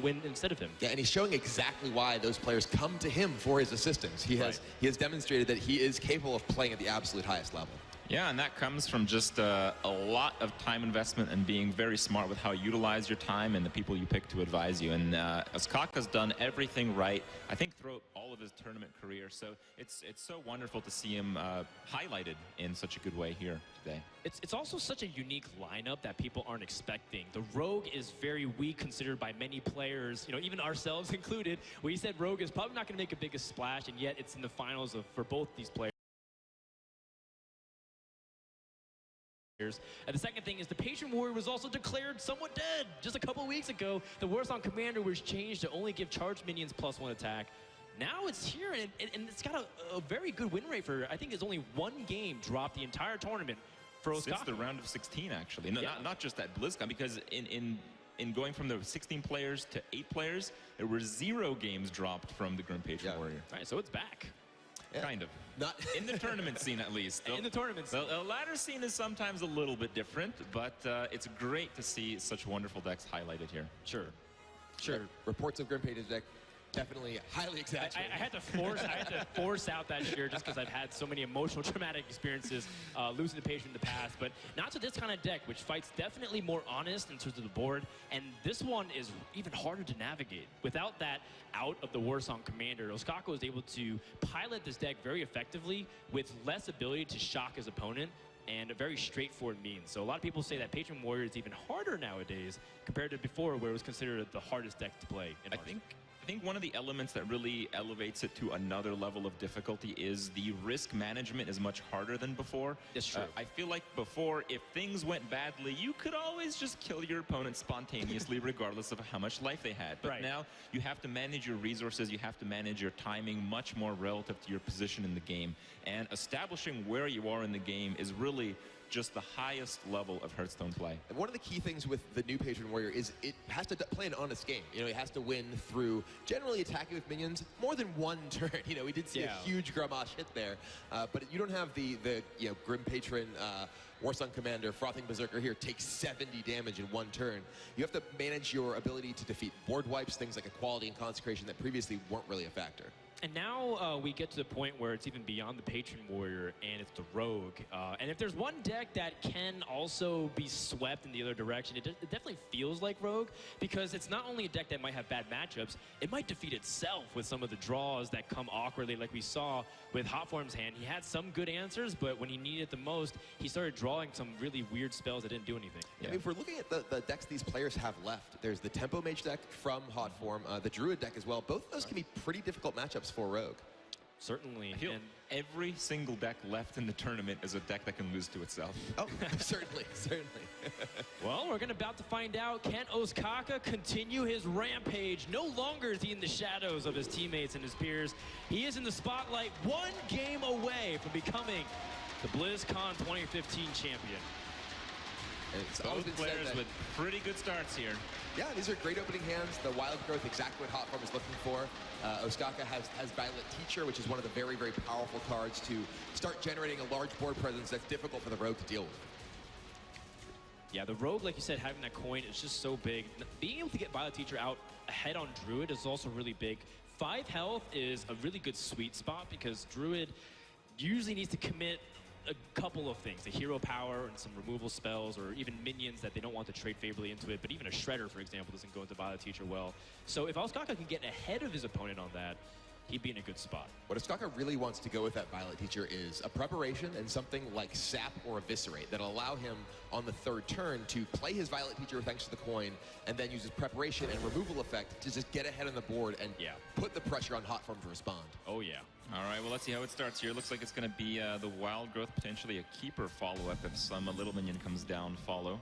win instead of him. Yeah, and he's showing exactly why those players come to him for his assistance. He has demonstrated that he is capable of playing at the absolute highest level. Yeah, and that comes from just a lot of time investment and being very smart with how you utilize your time and the people you pick to advise you. And Ostkaka's done everything right, I think, throughout all of his tournament career. So it's so wonderful to see him highlighted in such a good way here today. It's also such a unique lineup that people aren't expecting. The Rogue is very weak considered by many players, you know, even ourselves included. We said Rogue is probably not going to make a biggest splash, and yet it's in the finals for both these players. And the second thing is the Patron Warrior was also declared somewhat dead. Just a couple weeks ago, the Warsong Commander was changed to only give charged minions +1 attack. Now it's here, and it's got a very good win rate for, I think it's only one game dropped the entire tournament for Ostkaka. Since the round of 16, actually. No, not just at Blizzcon, because in going from the 16 players to 8 players, there were 0 games dropped from the Grim Patron Warrior. All right, so it's back. Yeah. Kind of. Not in the tournament scene, at least. In the tournament scene. The ladder scene is sometimes a little bit different, but it's great to see such wonderful decks highlighted here. Sure. Yeah. Reports of Grim Patron's deck definitely highly exaggerated. I had to force out that share just because I've had so many emotional, traumatic experiences losing the Patron in the past. But not to this kind of deck, which fights definitely more honest in terms of the board. And this one is even harder to navigate. Without that out of the Warsong Commander, Ostkaka was able to pilot this deck very effectively with less ability to shock his opponent and a very straightforward means. So a lot of people say that Patron Warrior is even harder nowadays compared to before, where it was considered the hardest deck to play in Hearthstone. I think one of the elements that really elevates it to another level of difficulty is the risk management is much harder than before. It's true. I feel like before, if things went badly, you could always just kill your opponent spontaneously regardless of how much life they had. But now you have to manage your resources, you have to manage your timing much more relative to your position in the game. And establishing where you are in the game is really just the highest level of Hearthstone play. And one of the key things with the new Patron Warrior is it has to play an honest game. You know, it has to win through generally attacking with minions more than one turn. You know, we did see a huge Gramash hit there, but you don't have the Grim Patron Warsong Commander, Frothing Berserker here takes 70 damage in one turn. You have to manage your ability to defeat board wipes, things like Equality and Consecration that previously weren't really a factor. And now we get to the point where it's even beyond the Patron Warrior, and it's the Rogue. And if there's one deck that can also be swept in the other direction, it definitely feels like Rogue, because it's not only a deck that might have bad matchups, it might defeat itself with some of the draws that come awkwardly, like we saw with Hotform's hand. He had some good answers, but when he needed it the most, he started drawing some really weird spells that didn't do anything. I mean, if we're looking at the decks these players have left, there's the Tempo Mage deck from Hotform, the Druid deck as well. Both of those can be pretty difficult matchups for Rogue. Certainly. I feel every single deck left in the tournament is a deck that can lose to itself. Oh, certainly, certainly. Well, we're about to find out, can Ostkaka continue his rampage? No longer is he in the shadows of his teammates and his peers. He is in the spotlight, one game away from becoming the BlizzCon 2015 champion. And it's always been players said that, with pretty good starts here. Yeah, these are great opening hands. The Wild Growth, exactly what Hotform is looking for. Ostkaka has Violet Teacher, which is one of the very, very powerful cards to start generating a large board presence that's difficult for the Rogue to deal with. Yeah, the Rogue, like you said, having that coin is just so big. Being able to get Violet Teacher out ahead on Druid is also really big. 5 health is a really good sweet spot because Druid usually needs to commit a couple of things, the hero power and some removal spells, or even minions that they don't want to trade favorably into it. But even a Shredder, for example, doesn't go into Violet Teacher well. So if Ostkaka can get ahead of his opponent on that, he'd be in a good spot. What Ostkaka really wants to go with that Violet Teacher is a preparation and something like Sap or Eviscerate that'll allow him on the 3rd turn to play his Violet Teacher thanks to the coin, and then use his preparation and removal effect to just get ahead on the board and put the pressure on Hotform to respond. Oh yeah. All right, well, let's see how it starts here. Looks like it's going to be the Wild Growth, potentially a keeper follow-up if some little minion comes down follow.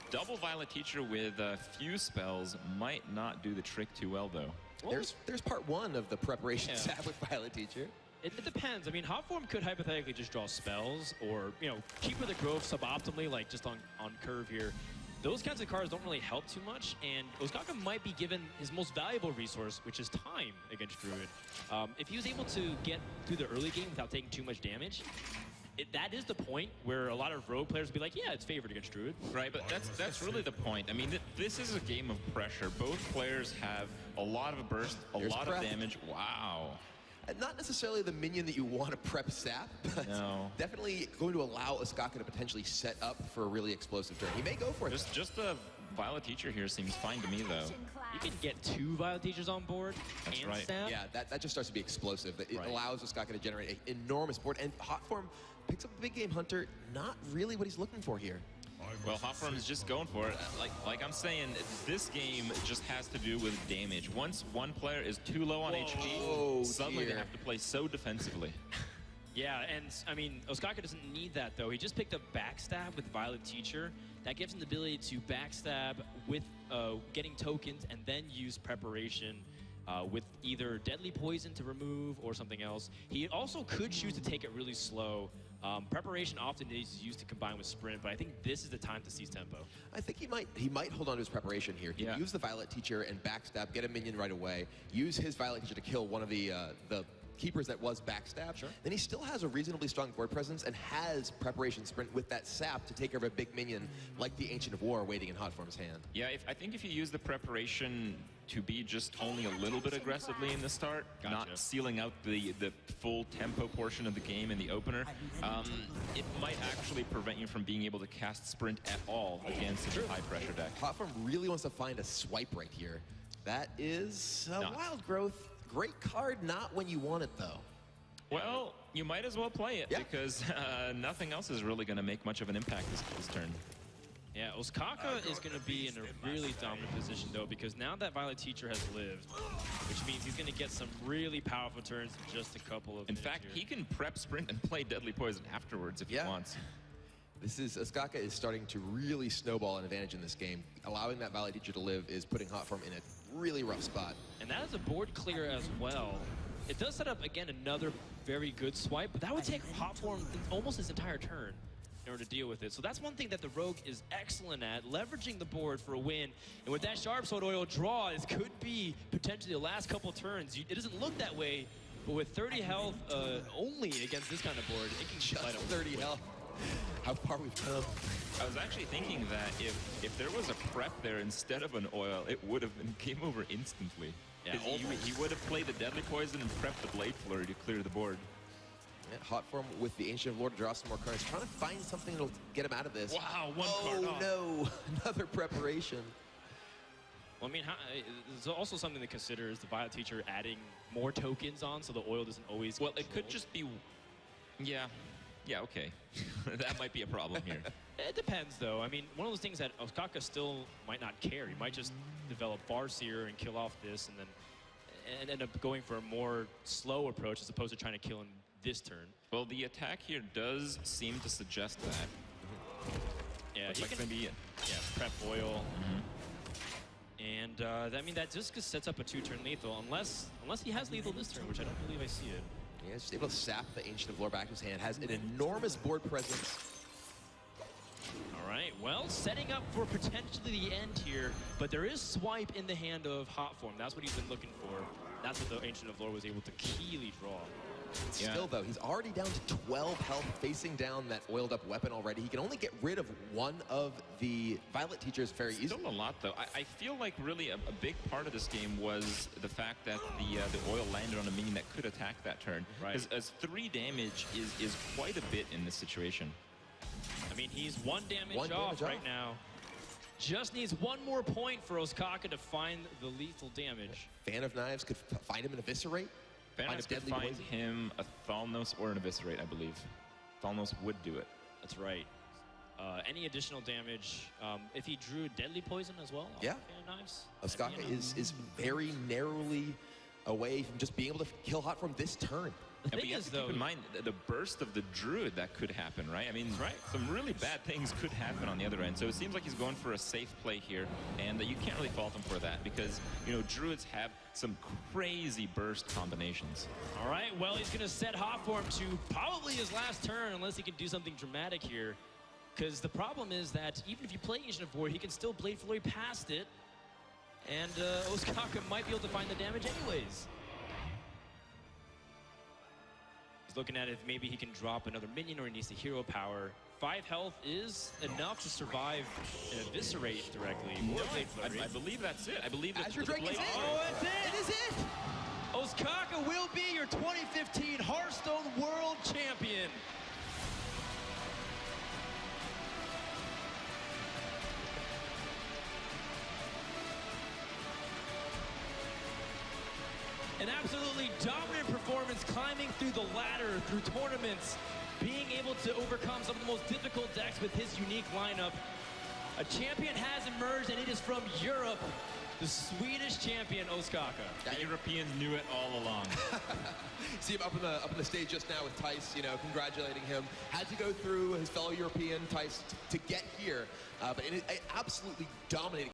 Double Violet Teacher with a few spells might not do the trick too well, though. There's part 1 of the preparation Sap with Violet Teacher. It depends. I mean, Hotform could hypothetically just draw spells, or, you know, keeper the growth suboptimally, like just on curve here. Those kinds of cards don't really help too much, and Ostkaka might be given his most valuable resource, which is time against Druid. If he was able to get through the early game without taking too much damage, that is the point where a lot of rogue players will be like, yeah, it's favored against Druid. Right, but that's really the point. I mean, this is a game of pressure. Both players have a lot of burst, a lot of damage. Wow. And not necessarily the minion that you want to prep sap, but definitely going to allow Ostkaka to potentially set up for a really explosive turn. He may go for it. Just a Violet Teacher here seems fine to me, though. You can get 2 Violet Teachers on board. That's and right. Sap. Yeah, that just starts to be explosive. It allows Ostkaka to generate an enormous board. And Hotform picks up a big game hunter, not really what he's looking for here. Well, Hotform is just going for it. Like I'm saying, this game just has to do with damage. Once one player is too low on HP, suddenly they have to play so defensively. Yeah, and I mean, Ostkaka doesn't need that, though. He just picked up Backstab with Violet Teacher. That gives him the ability to backstab with getting tokens and then use Preparation with either Deadly Poison to remove or something else. He also could choose to take it really slow. Preparation often is used to combine with Sprint, but I think this is the time to seize tempo. I think he might hold on to his preparation here. He use the Violet Teacher and backstab, get a minion right away, use his Violet Teacher to kill one of the keepers that was backstab. Then he still has a reasonably strong board presence and has Preparation Sprint with that sap to take care of a big minion like the Ancient of War waiting in Hotform's hand. Yeah, I think if you use the Preparation to be just only a little bit aggressively in the start, not sealing out the full tempo portion of the game in the opener, it might actually prevent you from being able to cast Sprint at all against a high-pressure deck. Hotform really wants to find a swipe right here. That is Wild Growth. Great card, not when you want it, though. Well, you might as well play it because nothing else is really going to make much of an impact this turn. Yeah, Ostkaka is going to be in a really dominant position, though, because now that Violet Teacher has lived, which means he's going to get some really powerful turns in just a couple of minutes. In fact, he can prep Sprint and play Deadly Poison afterwards if he wants. Ostkaka is starting to really snowball an advantage in this game. Allowing that Violet Teacher to live is putting Hotform in a really rough spot. And that is a board clear as well. It does set up, again, another very good swipe, but that would take Hotform almost his entire turn in order to deal with it. So that's one thing that the Rogue is excellent at, leveraging the board for a win. And with that Sharp Sword Oil draw, this could be potentially the last couple turns. It doesn't look that way, but with 30 health only against this kind of board, it can just light up 30 health. How far we've come. I was actually thinking that if there was a prep there instead of an oil, it would have been game over instantly. Yeah, he would have played the Deadly Poison and prepped the Blade Flurry to clear the board. Yeah, Hotform with the Ancient of War to draw some more cards, trying to find something that'll get him out of this. Wow, one card off. Oh no, another preparation. Well, I mean, there's also something to consider is the Violet Teacher adding more tokens on, so the oil doesn't always. Well, it could just be, yeah, okay. That might be a problem here. It depends, though. I mean, one of those things that Ostkaka still might not care. He might just develop Farseer and kill off this, and end up going for a more slow approach as opposed to trying to kill him this turn. Well, the attack here does seem to suggest that. Yeah, looks he like can maybe prep oil. And I mean, that just sets up a 2-turn lethal, unless he has lethal this turn, which I don't believe I see it. Yeah, he's just able to sap the Ancient of War back to his hand. Has an enormous board presence. All right, well, setting up for potentially the end here, but there is swipe in the hand of Hotform. That's what he's been looking for. That's what the Ancient of Lore was able to keyly draw. Still, though, he's already down to 12 health, facing down that oiled up weapon already. He can only get rid of one of the Violet Teachers very easily. Still a lot, though. I feel like really a big part of this game was the fact that the oil landed on a minion that could attack that turn. Right. As 3 damage is quite a bit in this situation. I mean, he's 1 damage off right now. Just needs 1 more point for Ostkaka to find the lethal damage. Fan of Knives could find him and eviscerate. Thanos could find him a Thalnos or an Eviscerate, I believe. Thalnos would do it. That's right. Any additional damage, if he drew Deadly Poison as well? Yeah. Fan of Knives? Ostkaka is very narrowly away from just being able to kill Hotform this turn. The but thing you is, have to though, keep in mind the burst of the Druid that could happen, right? I mean, some really bad things could happen on the other end. So it seems like he's going for a safe play here, and you can't really fault him for that because, you know, Druids have some crazy burst combinations. All right, well, he's going to set Hotform to probably his last turn unless he can do something dramatic here. Because the problem is that even if you play Ancient of War, he can still Blade Flurry past it, and Ostkaka might be able to find the damage anyways. He's looking at if maybe he can drop another minion or he needs the hero power. 5 health is enough to survive and eviscerate directly. No, I believe that's it. I believe that Azure Drake is it. Oh, that's it! It is it! Ostkaka will be your 2015 Hearthstone World Champion. An absolutely dominant performance, climbing through the ladder, through tournaments, being able to overcome some of the most difficult decks with his unique lineup. A champion has emerged, and it is from Europe, the Swedish champion, Ostkaka. The Europeans knew it all along. See him up in the stage just now with Tice, you know, congratulating him. Had to go through his fellow European, Tice, to get here, but it absolutely dominated.